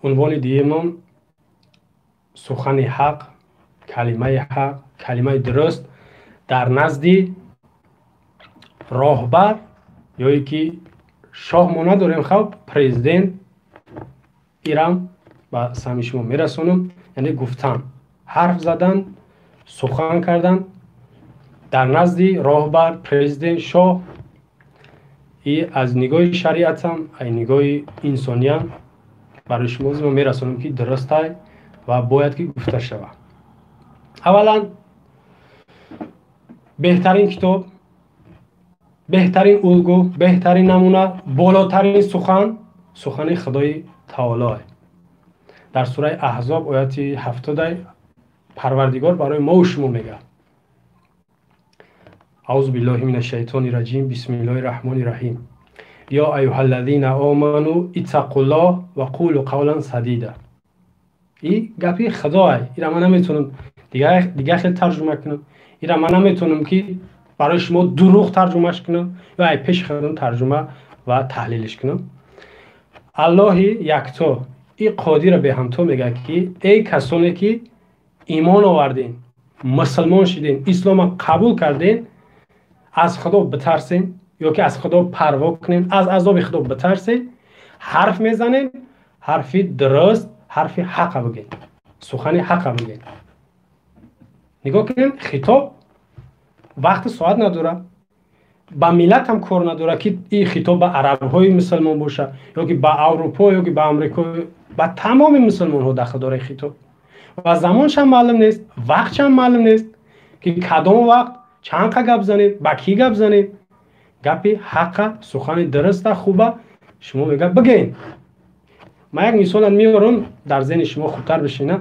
عنوان دیگه سخن حق، کلمه درست در نزد راهبر یا یکی شاه ما نداریم، خب پرزیدنت ایران با سمی شما میرسونم. یعنی گفتن، حرف زدن، سخن کردن در نزد راهبر، پرزیدنت، شاه. ای از نگاه شریعت هم از نگاه انسانی هم برای شما میرسونم که درست است و باید که گفته شود. اولا بهترین کتاب، بهترین الگو، بهترین نمونه، بالاترین سخن خدای تعالی در سوره احزاب آیت 70 پروردگار برای ما و شما میگه: اعوذ بالله من الشیطان الرجیم بسم الله الرحمن الرحیم یا ایها الذین آمنوا اتقوا الله و قولوا قولا سدیدا. این گپی خدای، این من نمیتونم دیگه خیلی ترجمه کنم، این من نمیتونم که برای شما دروغ ترجمهش کنم یا ای پیش خودم ترجمه و تحلیلش کنم. الله یکتا، این قادر به همتا میگه که ای کسانی که ایمان آوردین، مسلمان شدین، اسلام قبول کردین، از خدا بترسین یا که از خدا پروا کنین، از عذاب خدا بترسین، حرف میزنین، حرفی درست، حرفی حق بگین، سخن حق بگین. نگاه کنین، خطاب وقت ساعت نداره، با ملت هم کار نداره که این خطاب به عرب های مسلمان باشه یا که به اروپا یا که به امریکا، با تمام مسلمان ها داخل داره خطاب. و زمانش هم معلوم نیست، وقتش هم معلوم نیست که کدام وقت چند گپ زنید، با کی گپ زنید. گپی حق، سخن درست خوبه شما میگه بگین. ما یک مثال میارم در ذهن شما خوبتر بشینه.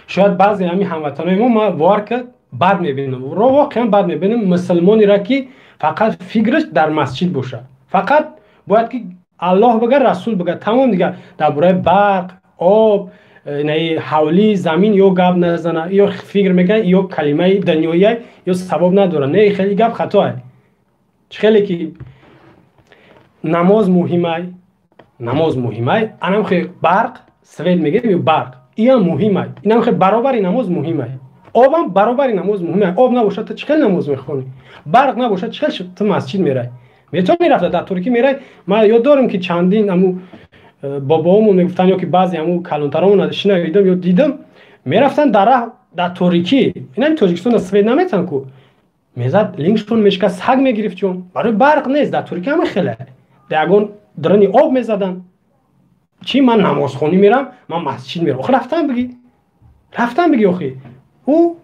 شاید بعضی همین هموطنای ما وار کرد بد میبینم، رو واقعا بد میبینم مسلمانی را که فقط فکرش در مسجد باشه، فقط باید که الله بگه، رسول بگه، تمام دیگه درباره برق، آب، نه حولی زمین یا گپ نزنه، یا فکر میکنه یا کلمه دنیایی یا ثواب نداره. نه، خیلی گپ خطاه. خیلی که نماز مهمه، انم خیلی برق سوید میگه یا برق این مهمه، اینم خیلی برابر نماز مهمه، آبم برابر نماز مهمه. آب نباشه تو چخیل نماز میخونی، برق نباشه چخیل تو مسجد میره. میتونی رفته در ترکی میره. ما یاد دارم که چندین امو بابامون میگفتن یا که بعضی همون کلانترامون شنیدم یا دیدم میرفتن در تاریکی، اینا این تاجیکستان سوید نمیتن کو میزد لینکشون میشکه سگ میگرفت، چون برای برق نیست در ترکی هم خیلی دیگون درنی آب میزدن. چی من نماز خونی میرم، من مسجد میرم. آخه رفتن بگی آخه او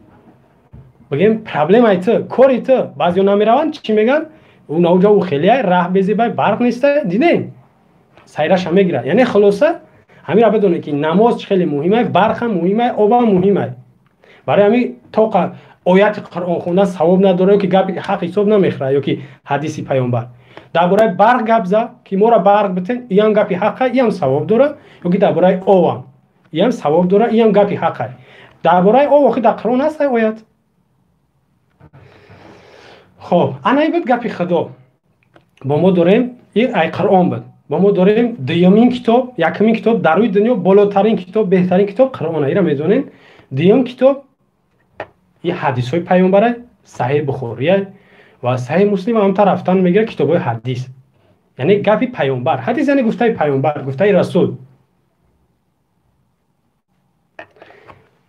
بگیم پرابلم ایته کاری تو بعضی نمیروند چی میگن اون اوجا او خیلی راه بیزی بای برق نیسته دیدین سایرش هم میگیره. یعنی خلاصه همین را بدونه که نماز خیلی مهمه، برق هم مهمه، آب هم مهمه. برای همین تا آیات قرآن خوندن ثواب نداره که گپ حق حساب نمیخوره یا که حدیث پیامبر درباره برق گپ زد که ما را برق بتن، این هم گپ حقه، این هم ثواب داره، یا که درباره آب این هم ثواب داره، این هم گپ حقه. درباره آب وقتی در قرآن هست آیات. خب انا بود گپ خدا با ما داریم، این ای قرآن بود با ما داریم. دیومین کتاب، یکمین کتاب در روی دنیا، بالاترین کتاب، بهترین کتاب قرآن ایرا میدونین. دیوم کتاب این حدیث های پیامبره، صحیح بخاریه و صحیح مسلم هم رفتن میگیره کتاب های حدیث. یعنی گپی پیامبر، حدیث یعنی گفته پیامبر، گفته رسول.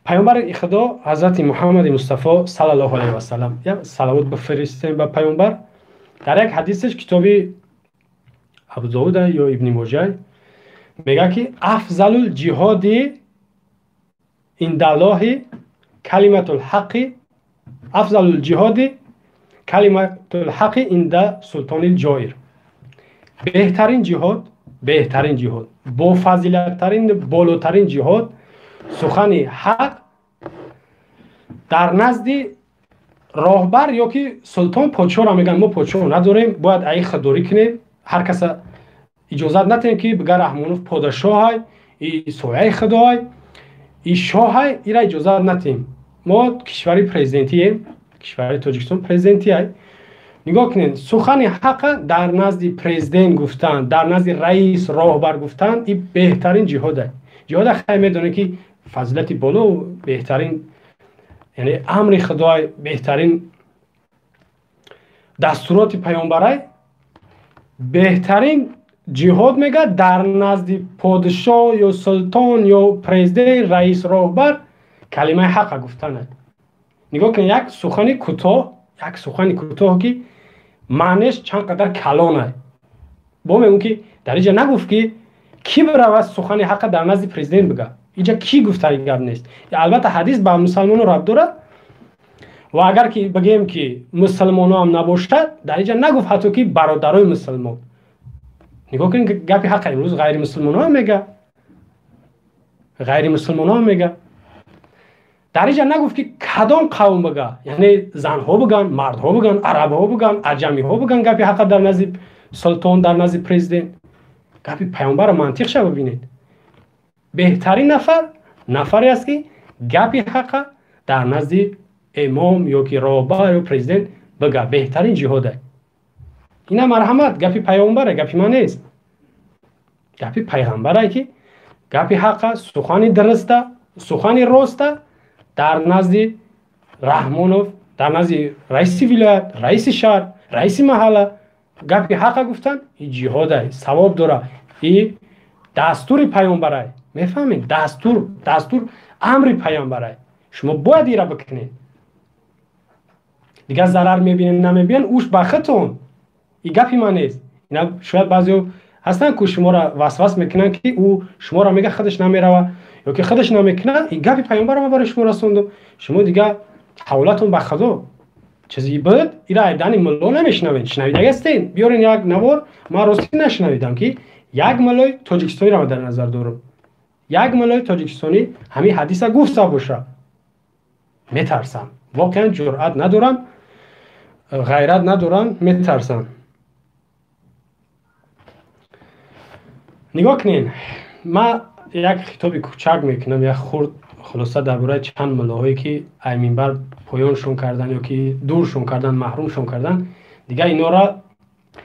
پیامبر خدا حضرت محمد مصطفی صلی الله علیه و سلم، یا صلوات بفرستیم به پیامبر. در یک حدیثش کتابی ابو داود یا ابن ماجه میگه که افضل الجهاد عند الله کلمت الحق، افضل الجهاد کلمت الحق عند سلطان الجائر. بهترین جهاد، با فضیلت ترین، بالاترین جهاد سخن حق در نزد راهبر یا که سلطان، پادشاه را میگن. ما پادشاه نداریم، باید ای خداری کنیم، هر کس اجازت نداریم که بگه رحمانوف پادشاه های، ای سایه خدا های، ای شاه های، ای را اجازت نداریم. ما کشوری پرزیدنتی، کشور تاجیکستان پرزیدنتی های، نگاه کنین، سخن حق در نزد پرزیدنت گفتن، در نزد رئیس راهبر گفتن، این بهترین جهاده. جهاد خیلی میدونه که فضیلت بالا و بهترین، یعنی امر خدای، بهترین دستورات پیامبرای، بهترین جهاد میگه در نزد پادشاه یا سلطان یا پرزیدنت، رئیس راهبر، کلمه حق گفتن. نگاه کنید، یک سخن کوتاه که معنیش چند قدر کلانه. با میگم که در اینجا نگفت که کی برود سخن حق در نزد پرزیدنت بگه. اینجا کی گفته این گپ نیست. البته حدیث با مسلمان ربط داره و اگر که بگیم که مسلمان هم نباشد، در اینجا نگفت حتی که برادرای مسلمان. نگاه کنید که گپ حق امروز غیر مسلمان ها میگه، غیر مسلمان ها میگه. در اینجا نگفت که کدام قوم بگه، یعنی زن ها بگن، مرد ها بگن، عرب ها بگن، عجمی ها بگن گپ حق در نزد سلطان، در نزد پرزیدنت. گپ پیامبر منطق شو ببینید. بهترین نفری است که گپ حق در نزد امام یا که راهبر یا پرزیدنت بگه. بهترین جهاده. اینا مرحمت، گپ پیامبره، گپ من نیست. گپ پیغمبره که گپ حق، سخن درسته، سخن راسته در نزد رحمانوف، در نزد رئیس ولایت، رئیس شهر، رئیس محله گپ حق گفتن، این جهاده، ثواب داره. این دستور پیامبره. میفهمید؟ دستور امر پیامبره. شما باید این را بکنید. دیگه ضرر میبینید نمیبینید اوش بختون. این گپی من نیست. اینا شاید بعضی هستن که شما را وسواس میکنن که او شما را میگه خودش نمیره یا که خودش نمیکنه. این گپی پیامبر ما برای شما رسوندم. شما دیگه حوالتون به خدا چیزی بود ایرا ایدانی ملو نمیشنوین. شنویده هستین؟ بیارین یک نوار. ما راستی نشنویدم که یک ملای تاجیکستانی را در نظر دارم. یک ملای تاجیکستانی همین حدیث گفته باشه. میترسم. واقعا جرأت ندارم، غیرت ندارم، میترسم. نگاه کنین، ما یک خطاب کوچک میکنم، یک خورد خلاصه درباره چند ملاهایی که ای منبر پایانشون کردن یا که دورشون کردن، محرومشون کردن. دیگه اینا را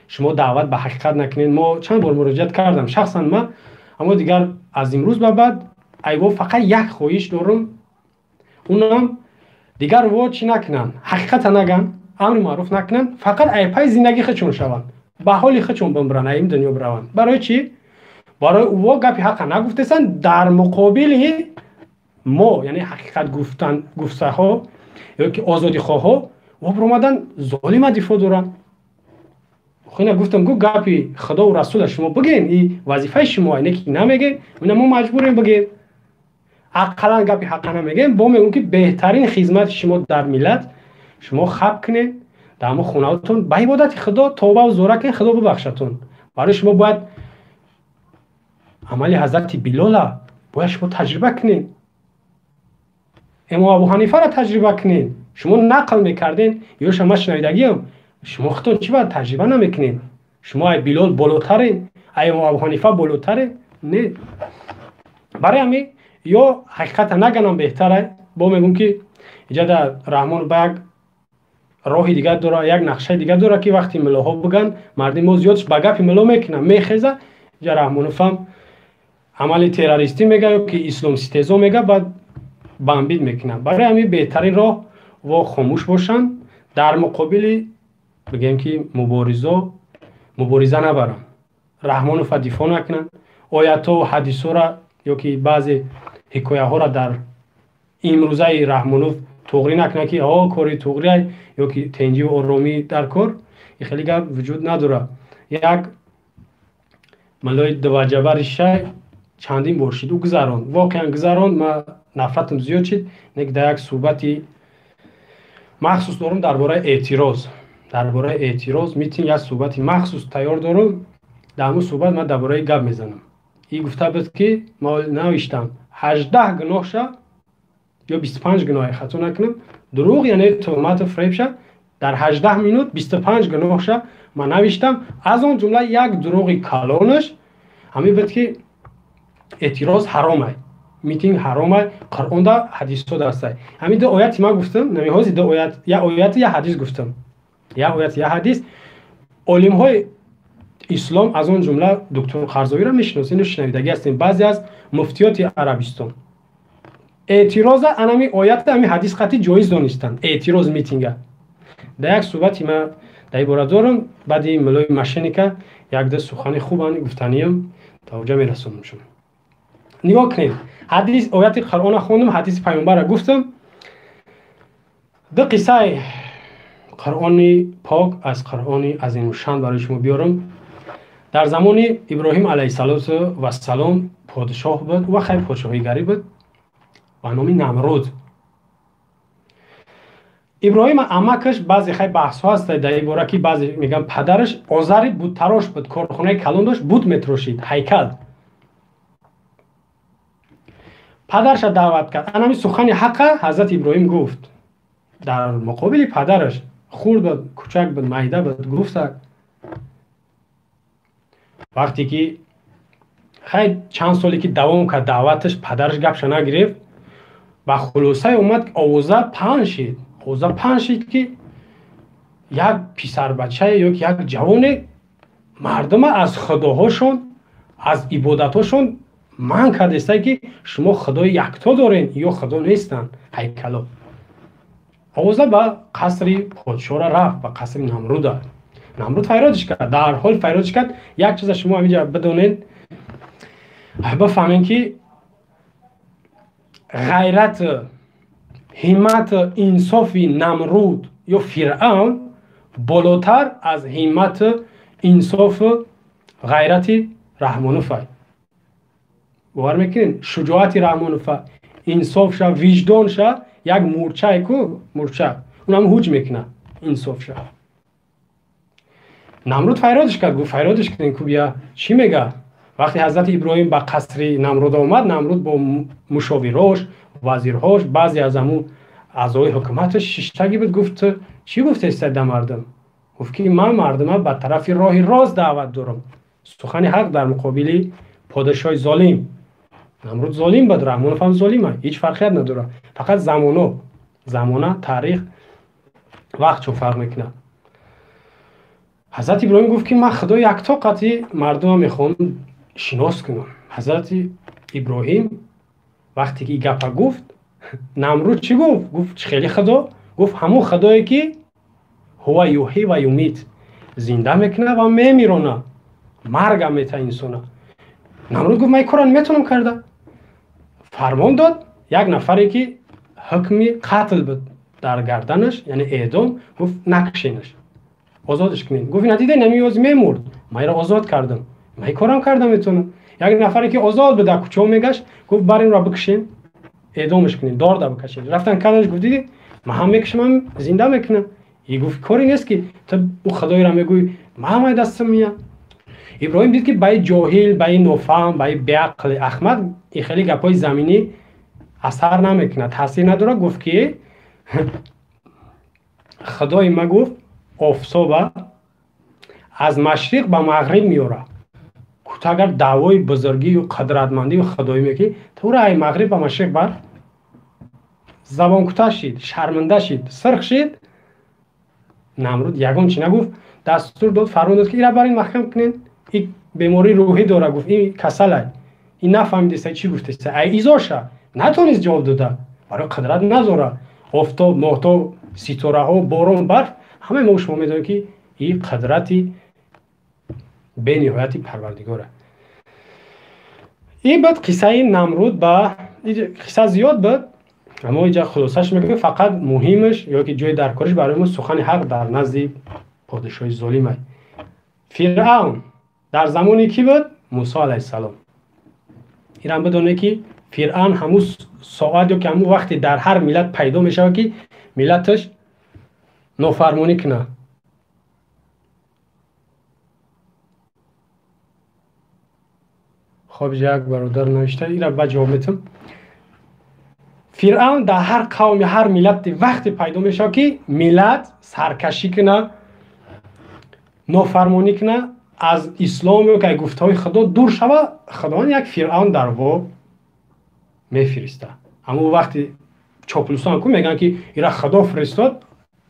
شما دعوت به حقیقت نکنین. ما چند بار مراجعت کردم شخصا ما، اما دیگر از امروز به بعد ایوا فقط یک خواهش دارم، اونم دیگر وا چی نکنن، حقیقت نگن، امر معروف نکنن، فقط ای پای زندگی خودشون شون، به حال خودشون بمرن، این دنیا برون. برای چی؟ برای او گپی حق نگفتن در مقابل ما، یعنی حقیقت گفته ها یا که آزادی خواه ها و برآمدن ظالم دفاع دارن. خیلی گفتم گپی خدا و رسول شما بگین، این وظیفه شما، اینه که نمیگه اینا ما مجبوریم بگیم. اقلا گپی حق نمیگیم، با میگم که بهترین خدمت شما در ملت شما خب کنین، در ما خونهاتون به عبادت خدا توبه و زوره کنین، خدا ببخشتون. برای شما باید عمل حضرت بلال باید شما تجربه کنین، امام ابو حنیفه را تجربه کنین. شما نقل میکردین یا شما شنیدگی هم، شما خودتون چی باید تجربه نمیکنین؟ شما ای بلال بالاترین، ای امام ابو حنیفه بالاترین؟ نه. برای همین یا حقیقت نگنم بهتره. با میگم که اینجا در رحمان به یک راهی دیگه داره، یک نقشه دیگه داره که وقتی ملاها بگن مردم ما زیادش به گپ ملا میکنن، میخیزه. اینجا رحمان فهم عمل تروریستی میگه یا که اسلام ستیزا میگه، بعد بمبید میکنن. برای همین بهترین راه و خاموش باشن، در مقابل بگیم که مبارزه نبرن، رحمان فهم دفاع نکنن، آیات و حدیث را یا که بعضی حکایه ها را در امروزه رحمانوف توغری نکنه که کاری توغری یا که تنجی و آرامی در کار، این خیلی گپ وجود نداره. یک ملای دوجبرش چندین بار شد و گذران، واقعا گذران، ما نفرتم زیاد شد. در یک صحبتی مخصوص دارم درباره اعتراض میتین یک صحبتی مخصوص تیار دارم. در همون صحبت من درباره گپ میزنم. این گفته بود که ما نوشتم 18 گناه شد یا 25 گناه، خطا نکنم، دروغ یعنی تهمت و فریب شد. در 18 مینوت 25 گناه شد من نوشتم. از اون جمله یک دروغ کلانش همین بود که اعتراض حرامه، میتینگ حرامه، قرآن دا حدیث ها دسته. همین دو آیت ما گفتم، نمی‌هازی دو آیت، یا آیت یا حدیث گفتم. یا آیت یا حدیث. علم های اسلام از اون جمله دکتر قرضاوی را میشناسین و شنیدگی هستین. بعضی از مفتیات عربستان اعتراض انمی آیت امی حدیث قطعی جایز دانستند. اعتراض میتینگه در یک صحبتی ما در باره دارم. بعد این ملای ماشینی که یک ده سخن خوبانی گفتنیم تا اونجا میرسونم شما. نگاه کنید حدیث آیت قرآن خوندم، حدیث پیامبر را گفتم. دو قصه قرآن پاک از قرآن عظیم الشان برای شما بیارم. در زمان ابراهیم علیه السلام پادشاه بود و خیلی پادشاهی گری بود و نامی نمرود. ابراهیم عمکش بعضی خیلی بحث ها هست در این باره که بعضی میگن پدرش آذری بود تراش بود، کارخانه کلان داشت، بود میتراشید، هیکل. پدرش دعوت کرد. انمی سخن حق حضرت ابراهیم گفت در مقابل پدرش. خورد بود، کوچک بود، مایده بود. گفت وقتی که خیلی چند سالی که دوام کرد دعوتش، پدرش گپش نگرفت و خلاصه اومد آوازه پهن شد. آوازه پهن شد که یک پسر بچه یا یک جوان مردم از خداهاشون از عبادتاشون من کرده که شما خدای یکتا دارین یا خدا نیستن هیکلا. آوازه به قصر پادشاه رفت، به قصر نمرود. نمرود فریادش کرد. در حال فریادش کرد یک چیز شما همینجا بدونین بفهمین که غیرت، همت، انصاف نمرود یا فرعون بالاتر از همت، انصاف، غیرت رحمانوف. باور میکنین شجاعت رحمانوف، انصافش، وجدانش یک مورچه کو مورچه اونم هوج میکنه انصافش. نمرود فریادش کرد. گفت فریادش کردین کو بیا چی میگه؟ وقتی حضرت ابراهیم به قصر نمرود آمد، نمرود با مشاوراش، وزیرهاش، بعضی از همون اعضای حکومتش ششتگی بود. گفت چی گفته است در مردم؟ گفت که من مردم به طرف راه راست دعوت دارم. سخن حق در مقابل پادشاه ظالم. نمرود ظالم بود، رحمان هم ظالمه، هیچ فرقی نداره. فقط زمانه تاریخ وقت چون فرق میکنه. حضرت ابراهیم گفت که من خدا یکتا قطعی مردم میخوام شناس کنم. حضرت ابراهیم وقتی که گپ گفت، نمرود چی گفت؟ گفت خیلی خدا؟ گفت همون خدایی که هو یحیی و یمیت، زنده میکنه و میمیرونه، مرگ هم میته انسانه. نمرود گفت من کارا نمیتونم کرده. فرمان داد یک نفری که حکم قتل بود در گردنش، یعنی اعدام، گفت نکشینش، آزادش کنین. گفت ندیده نمیاز میمرد، من را آزاد کردم، من کارم کردم میتونم. یک نفری که آزاد بود در کوچه میگشت، گفت برین را بکشین، اعدامش کنین، دار بکشین. رفتن کردنش. گفت دیدی من هم میکشم زنده میکنم. ای گفت کاری نیست که تو او خدای را میگوی من دستم میاد. ابراهیم دید که بای جاهل، بای نافهم، بای بیعقل احمد این خیلی گپای زمینی اثر نمیکنه، تاثیر نداره. گفت که خدای ما گفت آفتاب از مشرق به مغرب میاره. تو اگر دعوای بزرگی و قدرتمندی و خدایی میگی، تو را ای مغرب به مشرق بر زبان کتا شید، شرمنده شید، سرخ شید. نمرود یگان چی نگفت، دستور داد، فرمان داد که اینا برین محکم کنین، این بیماری روحی داره. گفت این کسله، این نفهمیده چی گفته، ای ایزاشه نتونست جواب داده، برای قدرت نذاره. آفتاب، ماهتاب، ستاره ها، باران، برف، همه ما شما میدونیم که این قدرتی به نهایتی پروردگاره. این بود قصه نمرود. با قصه زیاد بود اما اینجا خلاصش میگه. فقط مهمش یا که جای درکارش برای ما سخن حق در نزد پادشاه ظالمه. فرعون در زمانی کی بود؟ موسی علیه السلام. این هم بدونه که فرعون همون ساعت یا که همون وقتی در هر ملت پیدا میشه که ملتش نافرمانی کنه. خب یک برادر نوشته این را با جواب میتم. فرعون در هر قوم، هر ملت وقتی پیدا میشه که ملت سرکشی کنه، نافرمانی کنه، از اسلام و که گفته های خدا دور شوه، خداوند یک فرعون در وا میفرسته. اما وقتی چاپلوسان کو میگن که ایرا خدا فرستاد،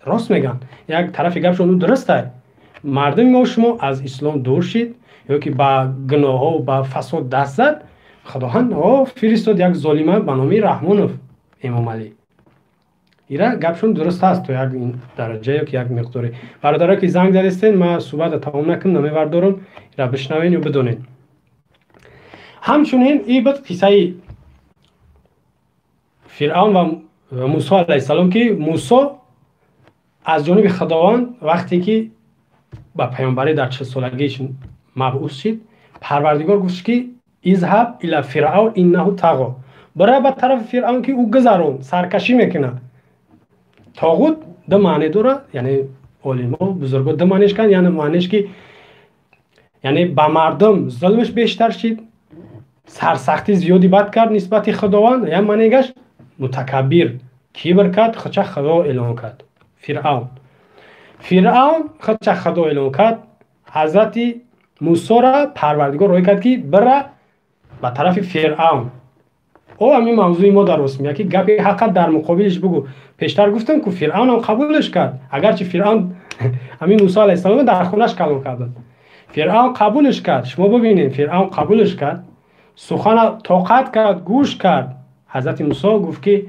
راست میگن، یک طرف گپشون درسته. مردم ما و شما از اسلام دور شید یا که با گناه ها و با فساد دست زد، خداوند فرستاد یک ظالمه به نام رحمانوف امام علی. اینا گپشون درست است تو یک درجه یا که یک مقداری. برادرها که زنگ زدستین ما صحبت تمام نکنم، نمیبردارم اینا بشنوین و بدونین. همچنین این بود قصه فرعون و موسی علیه السلام که موسی از جانب خداوند وقتی که با پیامبری در 40 سالگیش مبعوث شد، پروردگار گفت که اذهب الی فرعون انه طغى، برای به طرف فرعون که او گذرون سرکشی میکنه. طاغوت دو معنی داره، یعنی علما بزرگا دو معنیش کردن، یعنی معنیش که یعنی با مردم ظلمش بیشتر شد، سرسختی زیادی بد کرد نسبت خداوند، یعنی معنیش متکبر کبر کرد، خودش خدا اعلان کرد. فرعون خودش خدا اعلان کرد. حضرت موسی را پروردگار روی کرد که بره به طرف فرعون. او همین موضوع ما درست میگه که گپی حقیقت در مقابلش بگو. پیشتر گفتم که فرعون هم قبولش کرد، اگرچه فرعون همین موسی علیه السلام در خونش کلام کرد. فرعون قبولش کرد. شما ببینید فرعون قبولش کرد، سخن طاقت کرد، گوش کرد. حضرت موسی گفت که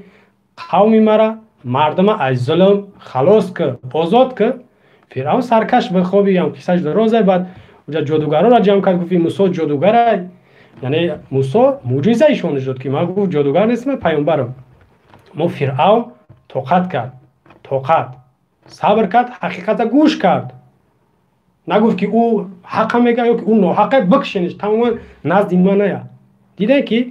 قوم مرا مردم از ظلم خلاص کرد، آزاد کرد. فرعون سرکش به خوابی هم قصهش درازه. بعد اونجا جادوگرا را جمع کرد، گفت موسی جادوگره، یعنی موسی معجزه ایشون شد که ما گفت جادوگر نیستم، پیامبرم. ما فرعون طاقت کرد، صبر کرد، حقیقت گوش کرد. نگفت که او حق میگه یا که او ناحق بکشنش، تماما نزد این ما نیا. دیده که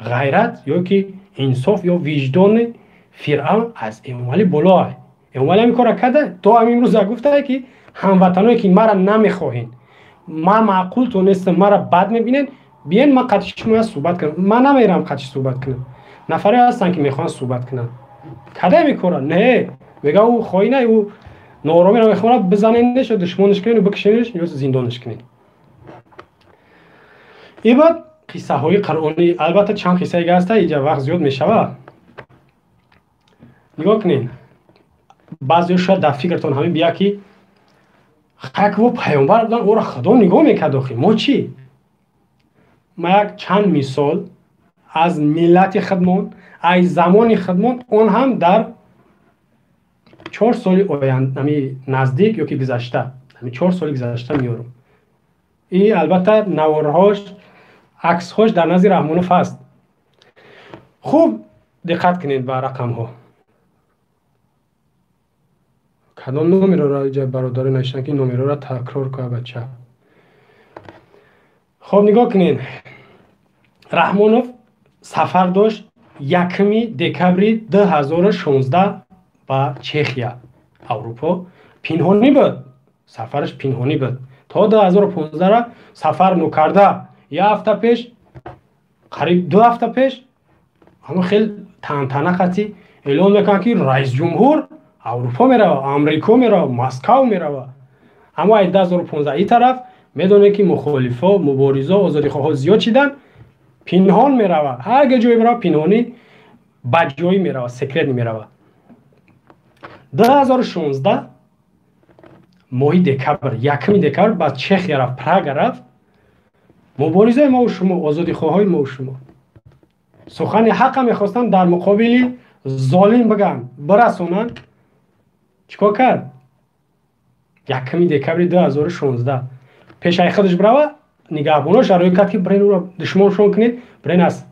غیرت یا که انصاف یا وجدان فرعون از امام علی بالاه. امام علی میکاره کرده تا امروز گفته که هموطنایی که مرا نمیخواهین، من معقول تو نیستم، مرا بد میبینین، بیاین من قطعی شما صحبت کنم. من نمیرم قطعی صحبت کنم. نفری هستن که میخوان صحبت کنن، کده میکاره نه، میگه او خواهی نه، او نارامی رو میخواه بزنینش و دشمنش کنین و بکشینش یا زندانش کنین. این بعد قصه های قرآنی، البته چند قصه دیگه هسته، اینجا وقت زیاد میشوه. نگاه کنین، بعضی شاید در فکرتون همین بیا که خیلی و پیامبر بودن او را خدا نگاه میکرد. آخی ما چی؟ ما یک چند مثال از ملت خودمان، از زمان خودمان، اون هم در 4 سال آینده نزدیک یا که گذشته، همین 4 سال گذشته میارم. این البته نوارهاش، عکسهاش در نظر رحمانوف هست. خوب دقت کنید به رقم ها. کدام نمره را اینجا برادر نشتن که نمره را تکرار کنه بچه. خب نگاه کنید، رحمانوف سفر داشت 1 دکبر 2016 با چخیا اروپا. پنهانی بود، سفرش پنهانی بود. تا 2015 را سفر نکرده. 1 هفته پیش، قریب 2 هفته پیش، اما خیلی تنتنه قطعی اعلام میکنن که رئیس جمهور اروپا میره، امریکا میره، مسکو میره. اما 2015 این طرف میدونه که مخالفا، مبارزا، آزادی خواه زیاد شدن، پنهان میره. هر جایی بره پنهانی بجایی میره، سکرت میره. 2016 ماه دکبر، 1 دکبر بعد چخیا رفت، پراگ رفت. مبارزه ما و شما، آزادی خواهای ما و شما، سخن حق میخواستن در مقابل ظالم بگن، برسونن. چیکار کرد؟ 1 دکبر 2016 پیش ای خودش برای نگهباناش روی کرد که برین او را دشمنشون کنید، برین از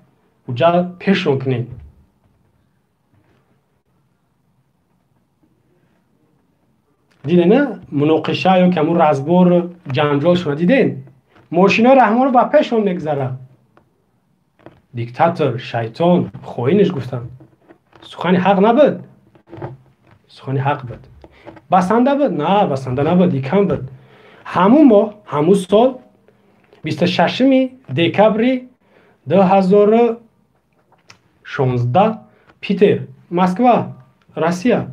اونجا پیششون کنید. دیدین نه؟ مناقشه یا کمون رزبار جنجال شما دیدین؟ ماشینا رحمان رو با پیشون میگذره. دیکتاتور، شیطان، خواهینش گفتن. سخن حق نبود. سخن حق بود. بسنده بود؟ نه بسنده نبود، یکم بود. همون ماه، همون سال 26 دکبر 2016 پیتر، مسکو، روسیه،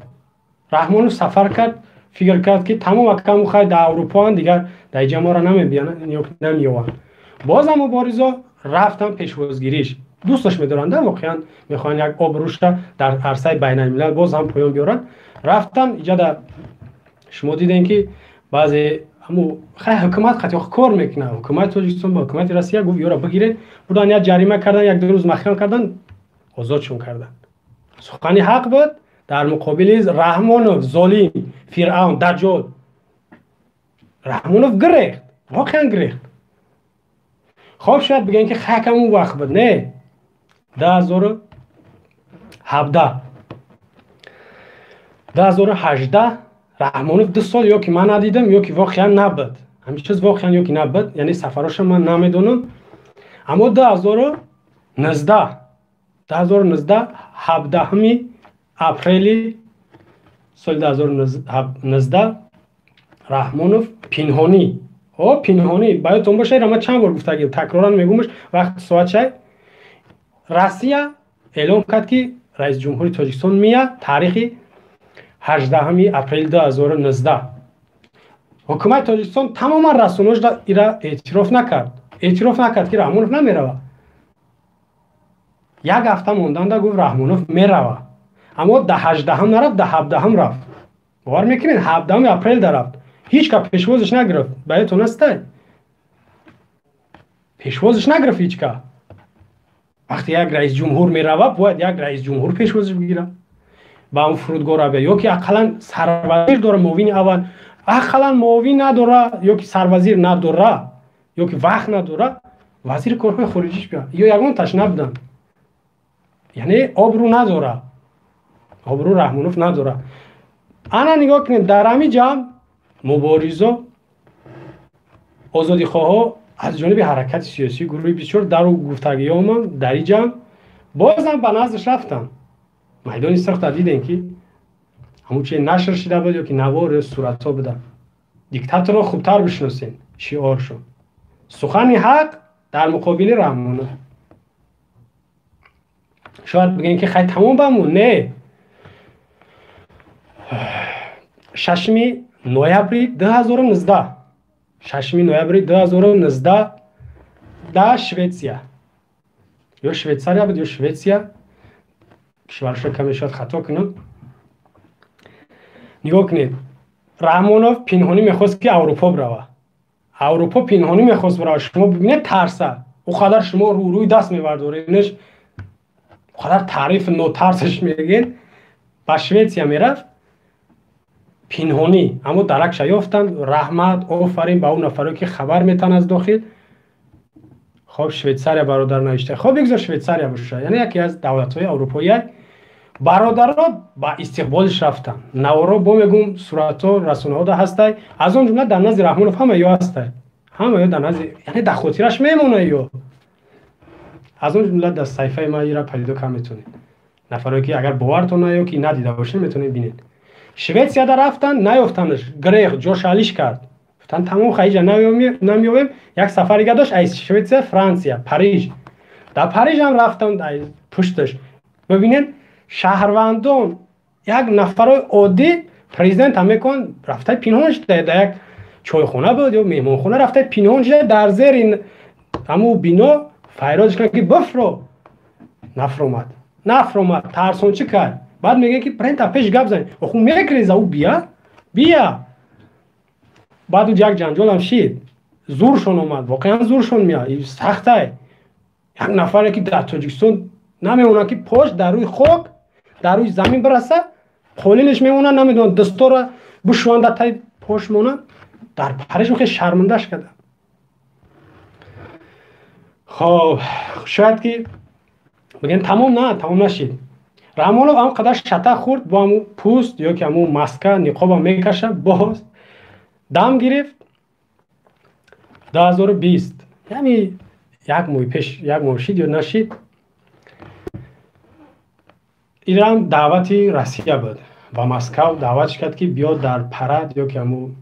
رحمان سفر کرد. فکر کرد که تمام کم خواهد در اروپا هم دیگر در اینجا ما را نمیبینن یا نمیوان. باز هم مبارزا رفتن پیشوازگیریش. دوستش می‌دارن واقعا میخوان یک آبروش در عرصه بین الملل باز هم پایان بیارن. رفتن اینجا شما دیدین که بعضی همو خیلی حکومت خیلی کار میکنه، حکومت تاجیکستان با حکومت روسیه گفت یورا بگیرین، بردن یک جریمه کردن، یک دو روز محکم کردن، آزادشون کردن. سخنی حق بود در مقابل رحمانوف ظالم فرعون دجال. رحمانوف گریخت، واقعا گریخت. خب شاید بگن که خیلی کم اون وقت بود، نه 2018 رحمانوف 2 سال یا که من ندیدم یا که واقعا نبود، همین چیز واقعا یا که نبود، یعنی سفراش من نمیدونم. اما 2019 17 اپریل سال 2019 رحمانوف پنهانی باید باشه، اما چند بار گفتم تکرارا میگمش، وقت ساعت چه روسیه اعلام کرد که رئیس جمهوری تاجیکستان میاد تاریخ 18 اپریل 2019. حکومت تاجیکستان تماما رسانه‌اش را اعتراف نکرد که رحمانوف نمیره. یک هفته موندن گفت رحمانوف میره، اما ده 18 نرفت، ده 17 رفت. باور میکنین 17 اپریل رفت، هیچ که پیشوازش نگرفت. باید هسته پیشوازش نگرفت هیچ که. وقتی یک رئیس جمهور میره باید یک رئیس جمهور پیشوازش بگیره. با اون فرودگاه را یا که اقلا سروزیر داره، معاون اول اقلا معاون نداره، یا که سروزیر نداره، یا که وقت نداره، وزیر کارهای خارجیش بیا یا یگان تشنه بدن. یعنی آبرو نداره، آبرو رحمانوف نداره. انا نگاه کنید در همین جمع مبارزا آزادی خواه از جانب حرکت سیاسی گروه 24 در گفتگی هم در این جمع بازم به نزدش رفتن. میدان سرخ دیدین که همون چه نشر شده بود یا که نوار صورت ها بدن. دیکتاتور رو خوبتر بشناسین، شعارشون سخنی حق در مقابل رحمانوف. شاید بگین که خیلی تمام بمون، نه. 6 نوامبر 2019 در شویتسیا یا شویتساریا بود یا شویتسیا، کشورش کمی شاید خطا کنم. نگاه کنید رحمانوف پنهانی میخواست که اروپا بروه، اروپا پنهانی میخواست بروه. شما ببینید ترسه او قدر شما روی دست میبردارینش، قدر تعریف نوترسش میگین. با شویتسیا میرفت پنهانی، اما درکش یافتن. رحمت آفرین به اون نفری که خبر میتن از داخل. خب شویتساریا برادر نوشته، خب بگذار شویتساریا باشه، یعنی یکی از دولت‌های اروپایی. برادرها با استقبالش رفتن. نوارا با میگم صورت‌ها رسانه‌ها ده هسته، از اون جمله در نزد رحمانوف همه یا هسته، همه در نزد، یعنی در خاطرش میمونه. یا از اون جمله در صفحه ما را پیدا کنید، میتونید نفرایی که اگر باورتون نیاد که ندیده باشین میتونید ببینید. شویتسیا در رفتن نیافتنش، گریخ جوش علیش کرد، گفتن تمام خیجا نمیایم. یک سفر دیگه داشت از شویتسیا فرانسیا پاریس، در پاریس هم رفتن پشتش. ببینید شهروندان یک نفر عادی پرزیدنت هم میکن رفته پنهانش در یک چایخانه بود یا مهمانخانه، رفته پنهانش در زیر این همو بینا فیروزش کنه که بفرو. نفر اومد ترسون چی کرد؟ بعد میگه که پرنت پیش گپ زنی، خب میکریزه او بیا. بعد او یک جنجال هم شید، زورشون اومد، واقعا زورشون میاد، سخته. یک نفره که در تاجیکستان نمیمونه که پاش در روی خاک در روی زمین برسه، قولینش میمونه، نمیدونه دستور بشونده تای پاش مونه. در پاریس خیلی شرمندهش کرده. خب شاید که بگن تمام نشید. رحمانوف هم قدر شتک خورد با همون پوست یا که همون ماسک نقاب هم میکشه، باز دم گرفت. 2020 یعنی یک ماه پیش، یک ماه شید یا نشید، ایران دعوتی روسیه بود و مسکو دعوتش کرد که بیا در پرد یا که همون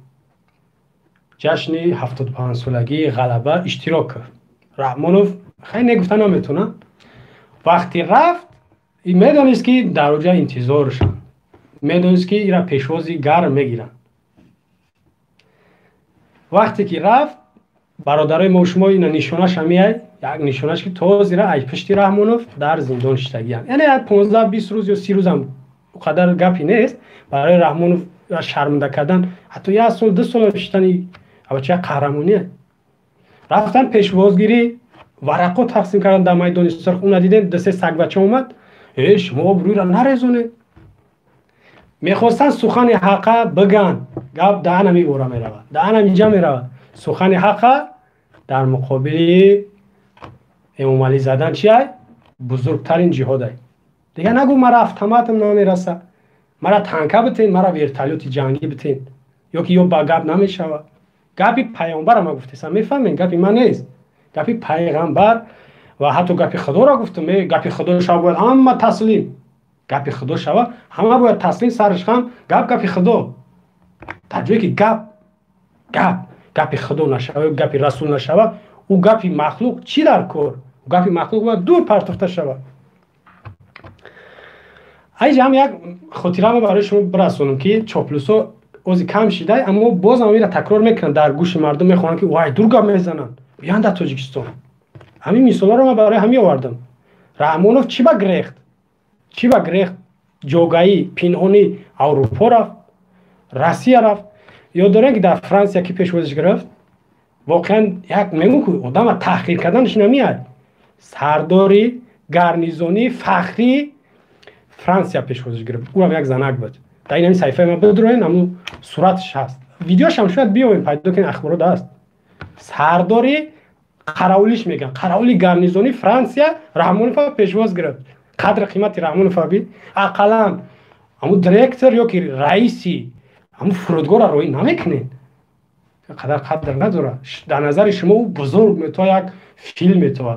جشن 75 سالگی غلبه اشتراک کرد. رحمانوف خیلی نگفتن نمیتونه. وقتی رفت میدانست که در اونجا انتظارشن، میدانست که ایران پیشوازی گرم میگیرن. وقتی که رفت برادرای ما شما اینا نشونش هم میای یک نشونش که تو زیرا ای پشتی رحمونوف در زندان شدگیان، یعنی 15-20 روز یا 30 روز هم قدر گپی نیست برای رحمونوف شرمنده کردن. حتی 1 سال 2 سال شدنی اما چه قهرمانیه. رفتن پیشوازگیری ورقا تقسیم کردن در میدان سرخ، اون دیدن دسته سگ بچه اومد شما آبروی را نریزونه. میخواستن سخن حقا بگن، گپ دهن میبره میرود، دهن اینجا میرود. سخن حقا در مقابل امام علی زدن چیه؟ بزرگترین جهاده. دیگه نگو مرا автоматم نمیرسه، مرا تانکه بتین، مرا ورتالیوت جنگی بتین، یا که با گپ نمیشود. گپی پیامبر ما گفتم، میفهمین؟ گپی من نیست، گپی پیغمبر و حتی گپی خدا را گفتم. گپی خدا شو باید همه تسلیم، گپی خدا شو همه باید تسلیم، سرش خم گپی خدا. در جایی که گپی خدا نشوه، گپی رسول نشوه، او گپی مخلوق چی در کار؟ گپی مخلوق باید دور پرتافته شود. اینجا هم یک خاطره ما برای شما برسونم که چاپلوسا اوزی کم شده اما باز هم میره تکرار میکنن، در گوش مردم میخوانن که وای دور گپ میزنن بیان در تاجیکستان. همین مثالا رو ما برای همین آوردم. رحمونوف چی با گریخت جوگایی پنهانی اروپا رفت، روسیه رفت. یاد دارین که در فرانسه که پیشوازش گرفت، واقعا یک میگم که آدم تحقیر کردنش نمیاد. سرداری گارنیزونی فخری فرانسه پیشوازش گرفت، او هم یک زنک بود. در این صفحه ما بدروین، اما صورتش هست، ویدیوش هم شاید بیاین پیدا کنین، اخبارات هست. سرداری قراولیش میگن، قراولی گارنیزونی فرانسه رحمونوف پیشواز گرفت. قدر قیمت رحمونوف بی اقلا اما دیرکتور یا که رئیسی اما فرودگاه را روی نمیکنین، قدر نداره. در نظر شما او بزرگ میتونه، یک فیلم میتونه.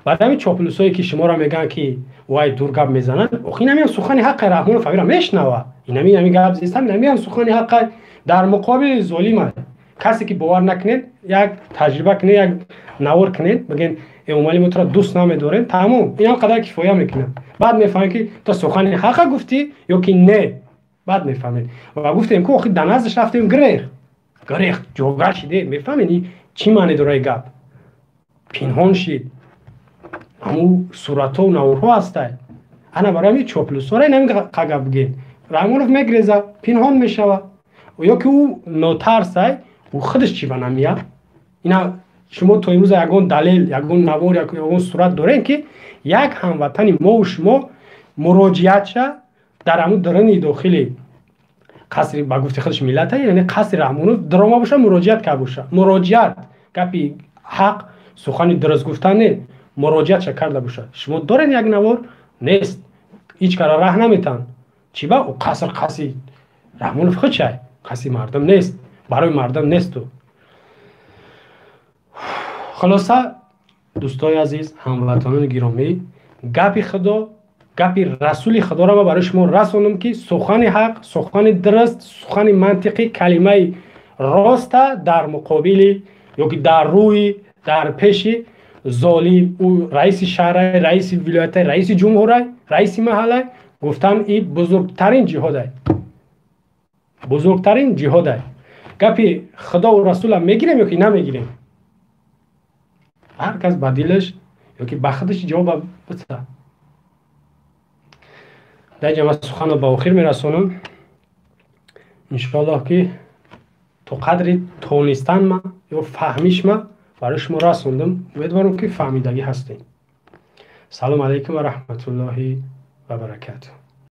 بعد همین چاپلوسایی که شما را میگن که وای دور گپ میزنن، این همین سخن حق رحمونوف را میشنوه. این همین گپ زیستن، همین سخن حق در مقابل ظالم. کسی که باور نکنید، یک تجربه کنید، یک نور کنید، بگین امام علی مترا دوست نمیدارین، تمام این هم قدر کفایه میکنه. بعد میفهمید که تو سخن حق گفتی یا که نه. بعد میفهمید و گفتیم که در نزدش رفتیم گریخت جوگا شده. میفهمید چی معنی داره گپ؟ پنهان شید، همون صورت ها و نورها هسته. انا برای همین چاپلوسا را نمیگه قگه بگین. رحمونوف میگریزه، پنهان میشوه، و یا که او ناترسه او خودش چی بنمیه. اینا شما تا امروز یگون دلیل، یگون نوار، یگون صورت دارین که یک هموطنی ما و شما مراجعت شه در همون درون داخلی قصر با گفته خودش ملت، یعنی قصر رحمونوف دراما باشه، مراجعت که باشه. مراجعت گپی حق سخن درست گفتن نه، مراجعت کرده باشه. شما دارین یک نوار نیست، هیچ کار راه نمیتن چی با او قصر رحمونوف خود چه قصر مردم نیست، برای مردم نیست. تو خلاصه دوستای عزیز، هموطنان گرامی، گپی خدا، گپی رسول خدا را ما برای شما رسوندم که سخن حق، سخن درست، سخن منطقی، کلمه راست در مقابل یا که در روی در پیش ظالم او رئیس شهر، رئیس ولایت، رئیس جمهور، رئیس محله گفتن این بزرگترین جهاده، بزرگترین جهاده. گپی خدا و رسول هم میگیریم یا که نمیگیریم؟ هر کس با دلش یا که بخدش جواب بده. در اینجا سخن رو به آخر میرسونم. انشاءالله که تو قدر تونستن ما یا فهمیش ما برای شما رسوندم. امیدوارم که فهمیدگی هستین. سلام علیکم و رحمت الله و برکاته.